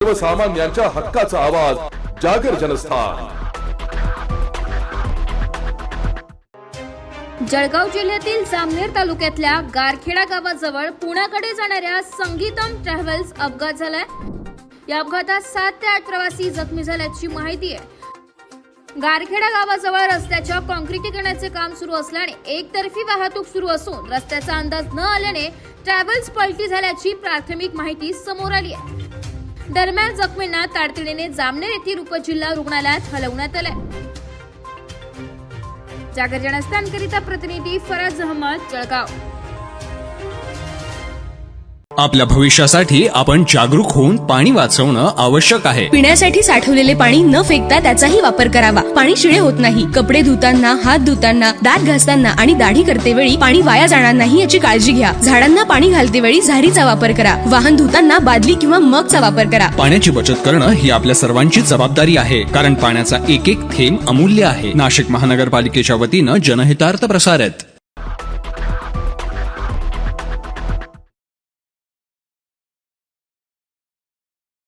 सर्वसामान्यांच्या हक्काचा आवाज जागर जनस्थान। जळगाव जिल्ह्यातील जामनेर तालुक्यातल्या गारखेडा गावाजवळ पुण्याकडे जाणाऱ्या संगीतम ट्रॅव्हल्स अपघात झालाय। या अपघातात 7 ते 8 प्रवासी जखमी झाल्याची माहिती आहे। गारखेडा गावाजवळ रस्त्याच्या काँक्रिटीकरणाचे काम सुरू असल्याने एकतर्फी वाहतूक सुरू असून रस्त्याचा अंदाज न आल्याने ट्रॅव्हल्स पलटी झाल्याची प्राथमिक माहिती समोर आली आहे। दरम्यान जखमींना तातडीने जामनेर येथील उपजिल्हा रुग्णालयात हलवण्यात आले। जागर जनस्थानकरिता प्रतिनिधी फराज अहमद, जळगाव। आपल्या भविष्यासाठी आपण जागरूक होऊन पाणी वाचवणं आवश्यक आहे। पिण्यासाठी साठवलेले पाणी न फेकता त्याचाही वापर करावा। पाणी शिळे होत नाही। कपडे धुताना, हात धुताना, दात घासताना आणि दाढी करतेवेळी पाणी वाया जाणार नाही याची काळजी घ्या। झाडांना पाणी घालतेवेळी झारीचा वापर करा। वाहन धुताना बादली किंवा मगचा वापर करा। पाण्याची बचत करणं ही आपल्या सर्वांची जबाबदारी आहे, कारण पाण्याचा एक एक थेंब अमूल्य आहे। नाशिक महानगरपालिकेच्या वतीनं जनहितार्थ प्रसारित।